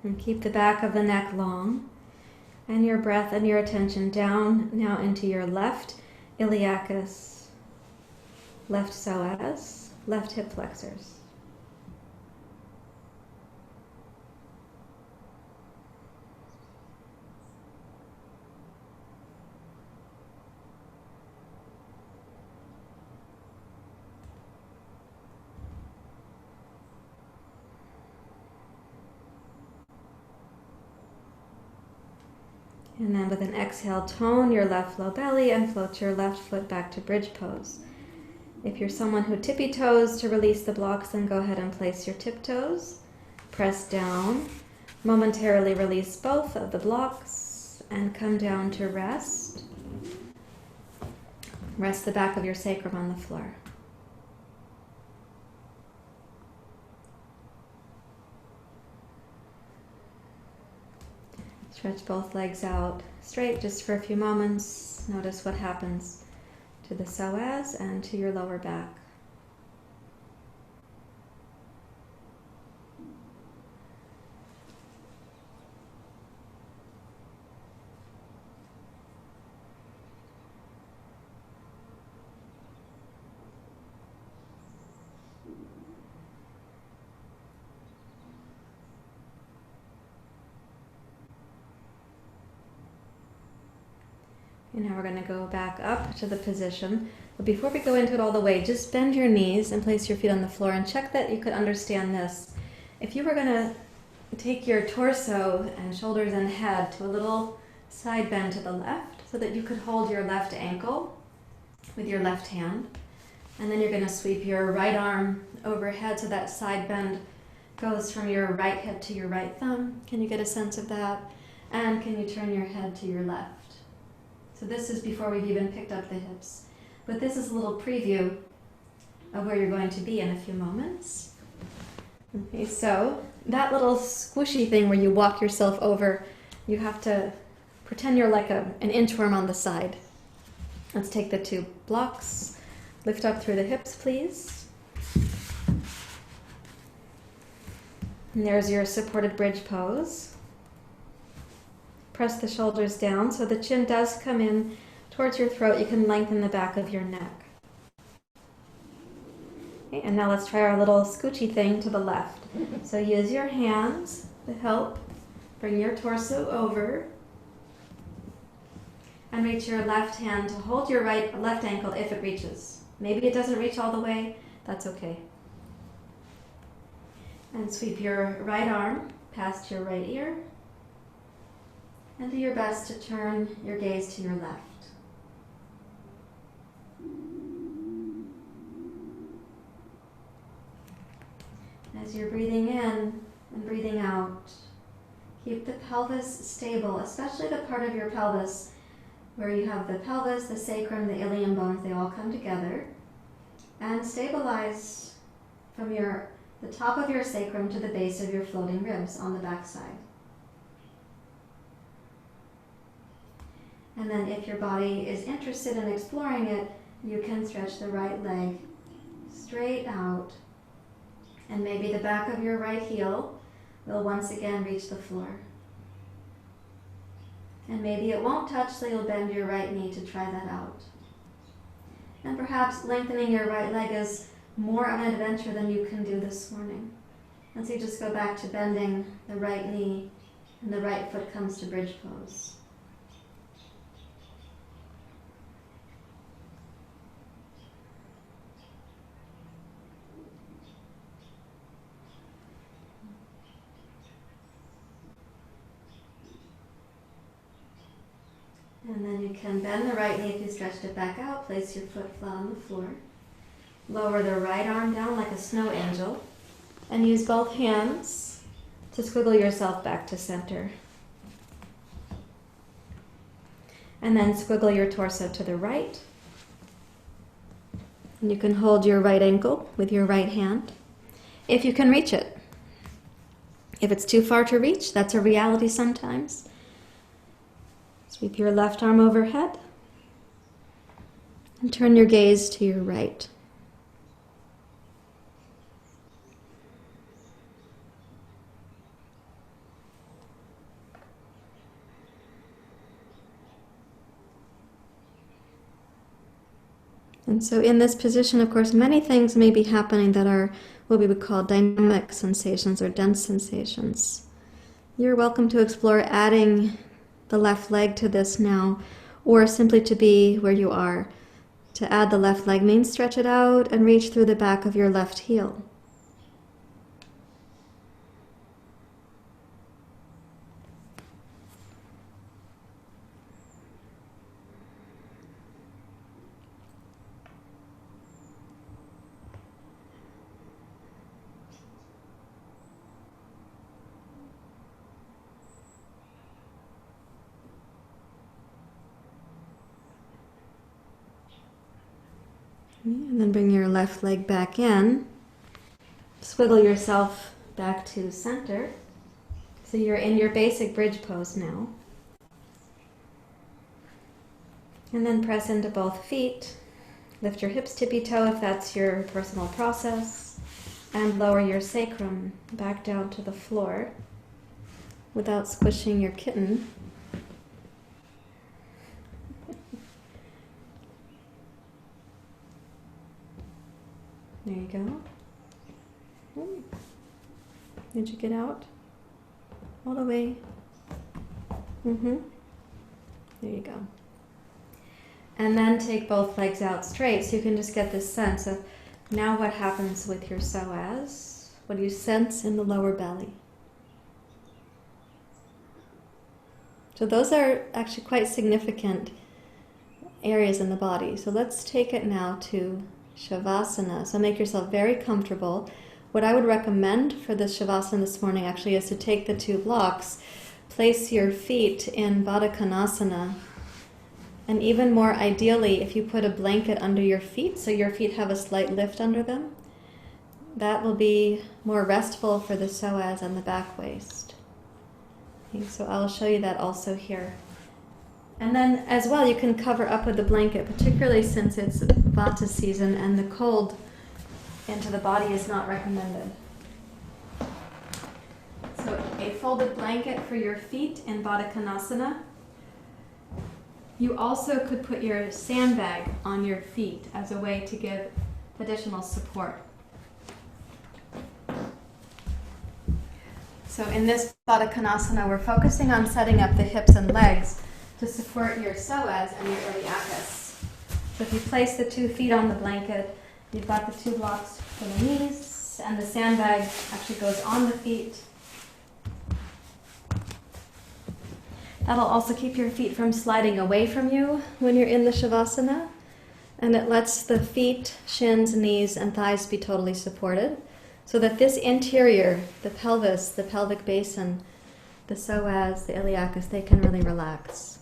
And keep the back of the neck long. And your breath and your attention down now into your left iliacus, left psoas, left hip flexors. And then with an exhale, tone your left low belly and float your left foot back to bridge pose. If you're someone who tippy toes to release the blocks, then go ahead and place your tiptoes. Press down. Momentarily release both of the blocks and come down to rest. Rest the back of your sacrum on the floor. Stretch both legs out straight just for a few moments. Notice what happens to the psoas and to your lower back. And now we're going to go back up to the position. But before we go into it all the way, just bend your knees and place your feet on the floor and check that you could understand this. If you were going to take your torso and shoulders and head to a little side bend to the left so that you could hold your left ankle with your left hand. And then you're going to sweep your right arm overhead so that side bend goes from your right hip to your right thumb. Can you get a sense of that? And can you turn your head to your left? So this is before we've even picked up the hips. But this is a little preview of where you're going to be in a few moments. Okay, so that little squishy thing where you walk yourself over, you have to pretend you're like an inchworm on the side. Let's take the two blocks. Lift up through the hips, please. And there's your supported bridge pose. Press the shoulders down so the chin does come in towards your throat. You can lengthen the back of your neck. Okay, and now let's try our little scoochy thing to the left. So use your hands to help bring your torso over. And reach your left hand to hold your left ankle if it reaches. Maybe it doesn't reach all the way. That's okay. And sweep your right arm past your right ear. And do your best to turn your gaze to your left. As you're breathing in and breathing out, keep the pelvis stable, especially the part of your pelvis where you have the pelvis, the sacrum, the ilium bones, they all come together. And stabilize from the top of your sacrum to the base of your floating ribs on the back side. And then if your body is interested in exploring it, you can stretch the right leg straight out. And maybe the back of your right heel will once again reach the floor. And maybe it won't touch, so you'll bend your right knee to try that out. And perhaps lengthening your right leg is more of an adventure than you can do this morning. And so you just go back to bending the right knee and the right foot comes to bridge pose. And then you can bend the right knee if you stretched it back out. Place your foot flat on the floor. Lower the right arm down like a snow angel. And use both hands to squiggle yourself back to center. And then squiggle your torso to the right. And you can hold your right ankle with your right hand, if you can reach it. If it's too far to reach, that's a reality sometimes. Sweep your left arm overhead and turn your gaze to your right. And so in this position, of course, many things may be happening that are what we would call dynamic sensations or dense sensations. You're welcome to explore adding the left leg to this now, or simply to be where you are. To add the left leg means stretch it out and reach through the back of your left heel. And then bring your left leg back in. Swiggle yourself back to center. So you're in your basic bridge pose now. And then press into both feet. Lift your hips tippy-toe if that's your personal process. And lower your sacrum back down to the floor without squishing your kitten. There you go. Did you get out? All the way. There you go. And then take both legs out straight so you can just get this sense of now what happens with your psoas. What do you sense in the lower belly? So those are actually quite significant areas in the body. So let's take it now to Shavasana. So make yourself very comfortable. What I would recommend for this Shavasana this morning actually is to take the two blocks, place your feet in Baddha Konasana, and even more ideally if you put a blanket under your feet so your feet have a slight lift under them. That will be more restful for the psoas and the back waist. Okay, so I'll show you that also here. And then as well, you can cover up with the blanket, particularly since it's Vata season and the cold into the body is not recommended. So a folded blanket for your feet in Baddha Konasana. You also could put your sandbag on your feet as a way to give additional support. So in this Baddha Konasana, we're focusing on setting up the hips and legs to support your psoas and your iliacus. So if you place the 2 feet on the blanket, you've got the 2 blocks for the knees, and the sandbag actually goes on the feet. That'll also keep your feet from sliding away from you when you're in the Shavasana, and it lets the feet, shins, knees, and thighs be totally supported, so that this interior, the pelvis, the pelvic basin, the psoas, the iliacus, they can really relax.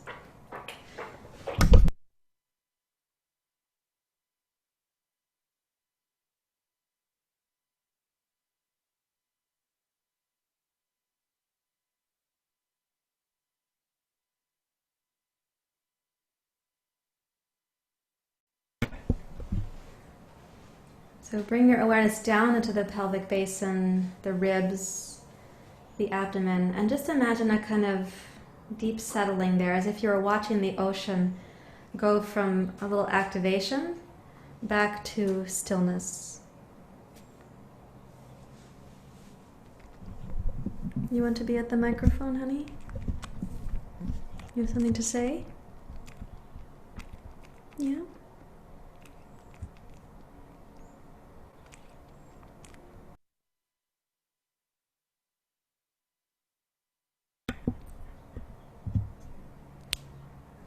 So bring your awareness down into the pelvic basin, the ribs, the abdomen, and just imagine a kind of deep settling there, as if you were watching the ocean go from a little activation back to stillness. You want to be at the microphone, honey? You have something to say? Yeah?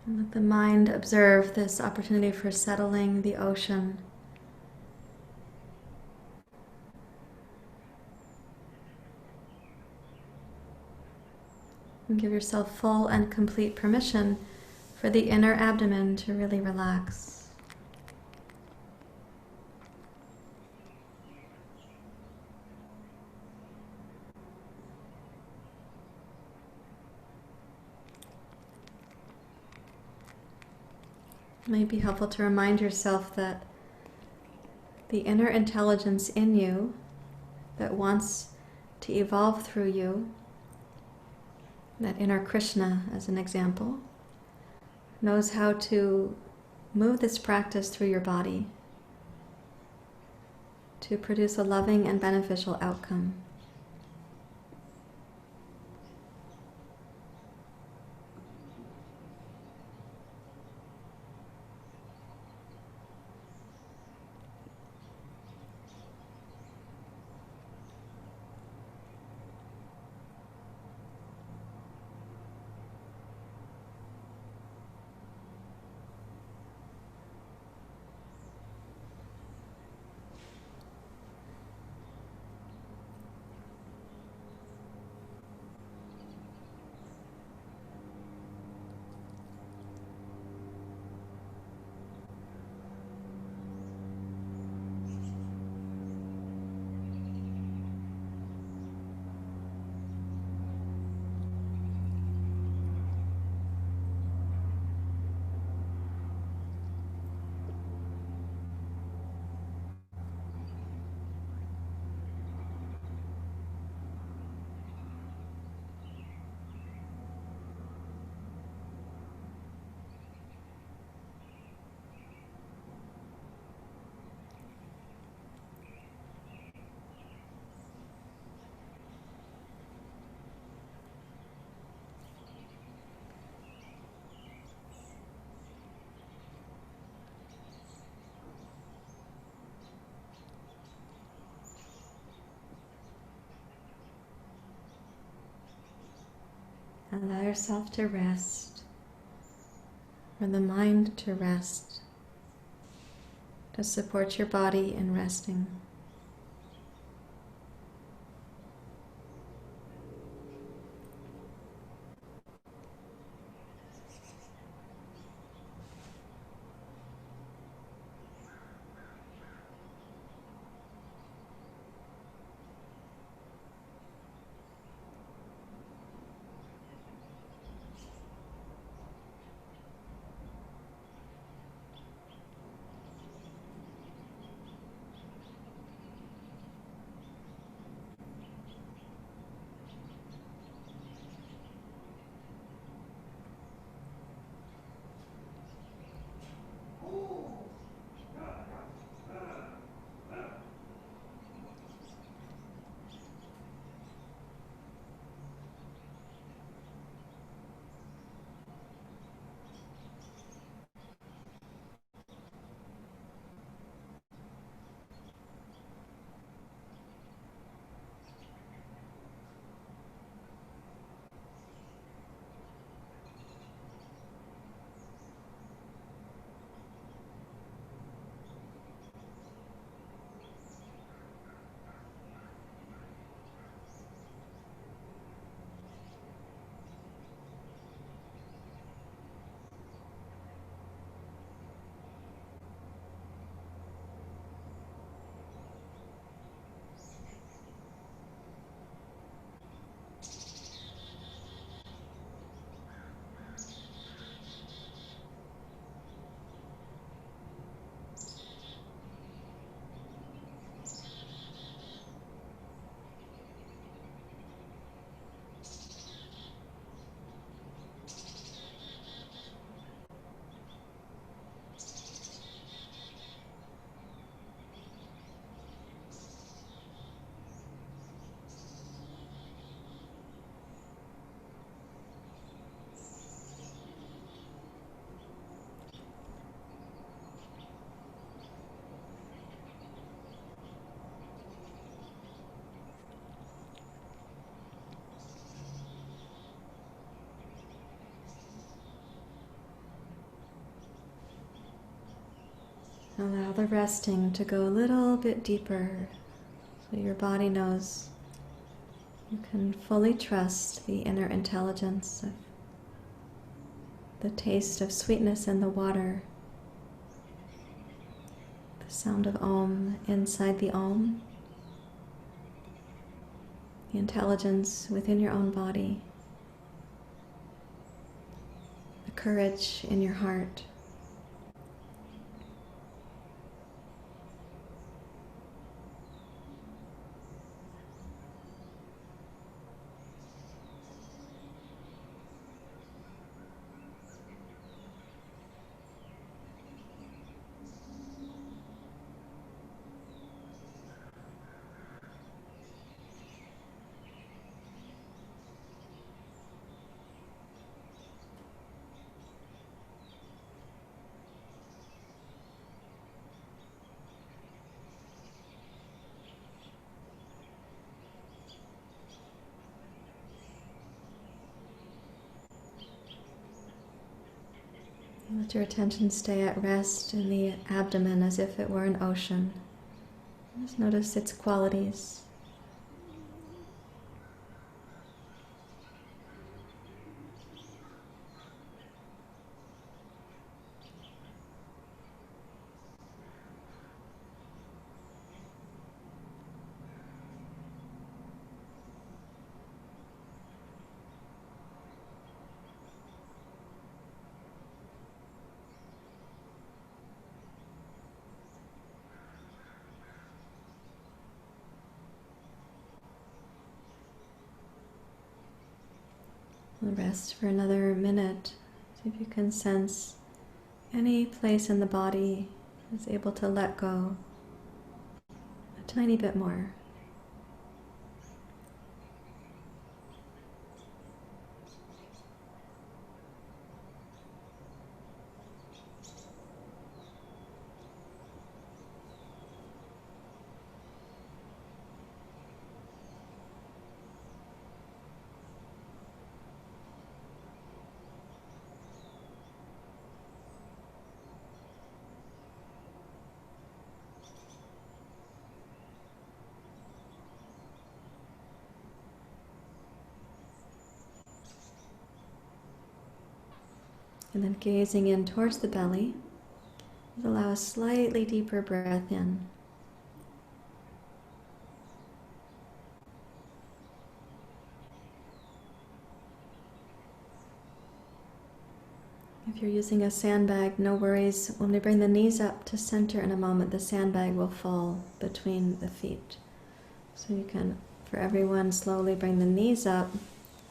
And let the mind observe this opportunity for settling the ocean. And give yourself full and complete permission for the inner abdomen to really relax. It might be helpful to remind yourself that the inner intelligence in you that wants to evolve through you, that inner Krishna as an example, knows how to Move this practice through your body to produce a loving and beneficial outcome. Allow yourself to rest, or the mind to rest, to support your body in resting. Allow the resting to go a little bit deeper so your body knows you can fully trust the inner intelligence of the taste of sweetness in the water, the sound of Om inside the Om, the intelligence within your own body, the courage in your heart. Let your attention stay at rest in the abdomen as if it were an ocean. Just notice its qualities. Rest for another minute. See if you can sense any place in the body is able to let go a tiny bit more. And then gazing in towards the belly, allow a slightly deeper breath in. If you're using a sandbag, no worries. When we bring the knees up to center in a moment, the sandbag will fall between the feet. So you can, for everyone, slowly bring the knees up.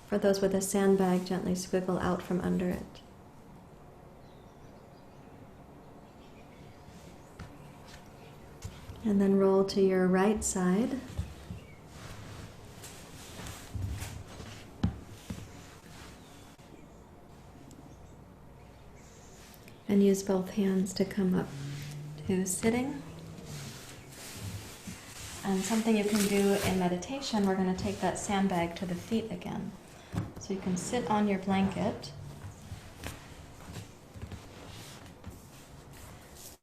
For those with a sandbag, gently squiggle out from under it. And then roll to your right side. And use both hands to come up to sitting. And something you can do in meditation, we're going to take that sandbag to the feet again. So you can sit on your blanket.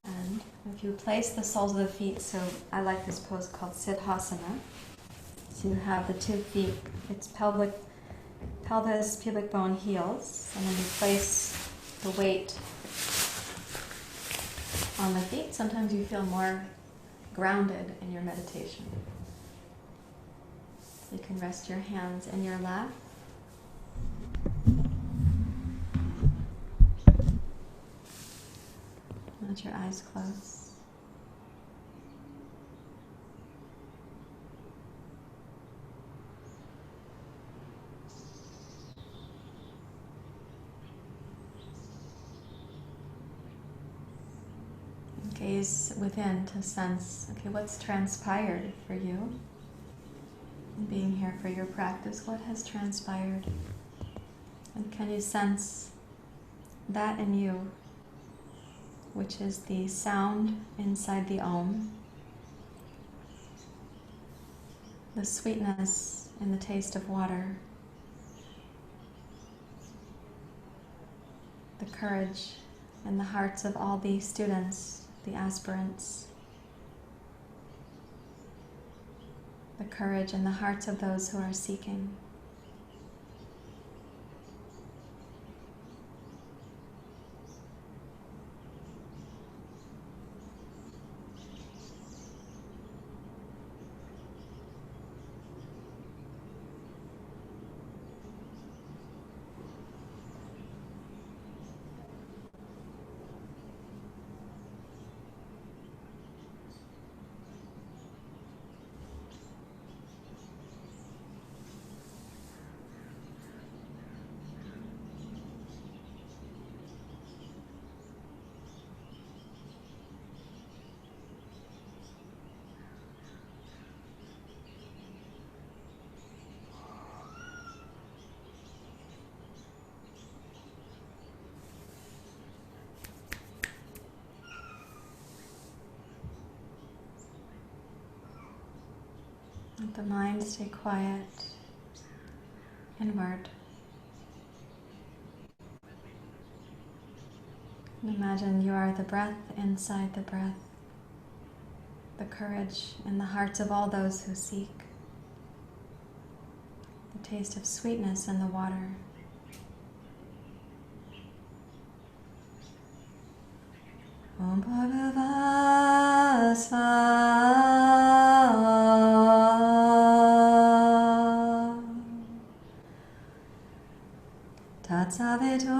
And if you place the soles of the feet, so I like this pose called Siddhasana. So you have the 2 feet, it's pelvis, pubic bone, heels, and then you place the weight on the feet. Sometimes you feel more grounded in your meditation. So you can rest your hands in your lap. Let your eyes close. Gaze within to sense, okay, what's transpired for you? Being here for your practice, what has transpired? And can you sense that in you, which is the sound inside the Om, the sweetness in the taste of water, the courage in the hearts of all the students, the aspirants, the courage in the hearts of those who are seeking. Let the mind stay quiet, inward. Imagine you are the breath inside the breath, the courage in the hearts of all those who seek, the taste of sweetness in the water. Om Bhagava Svaha Tatsavitur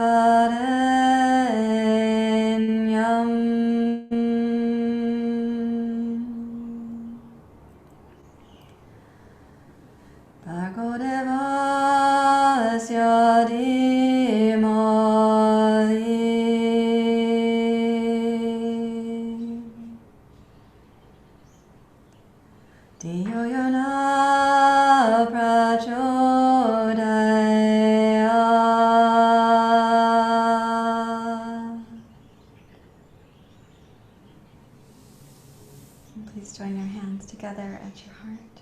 Varenyam Bhargo Devasya Dhimahi Diyo Yona Prachodayat. Please join your hands together at your heart.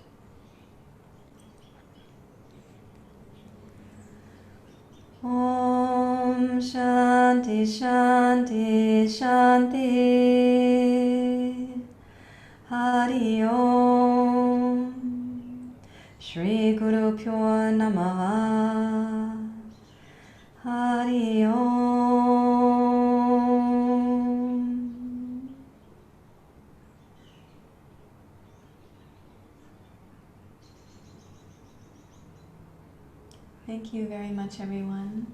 Om Shanti Shanti Shanti Hari Om Shri Guru Pyo Namaha Hari Om. Thank you very much, everyone.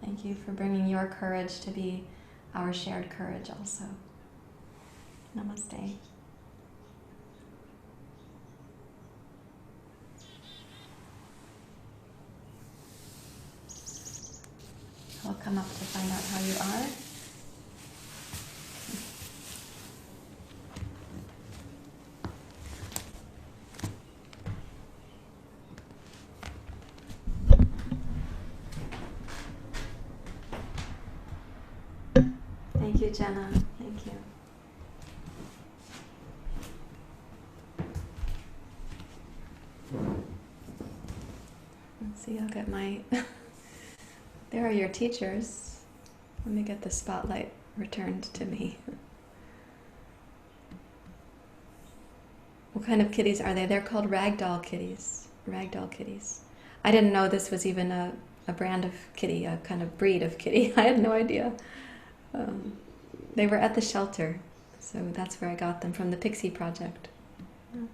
Thank you for bringing your courage to be our shared courage also. Namaste. I'll come up to find out how you are. Thank you, Jenna. Thank you. Let's see, I'll get my... There are your teachers. Let me get the spotlight returned to me. What kind of kitties are they? They're called ragdoll kitties. Ragdoll kitties. I didn't know this was even a brand of kitty, a kind of breed of kitty. I had no idea. They were at the shelter, so that's where I got them, from the Pixie Project. Yeah.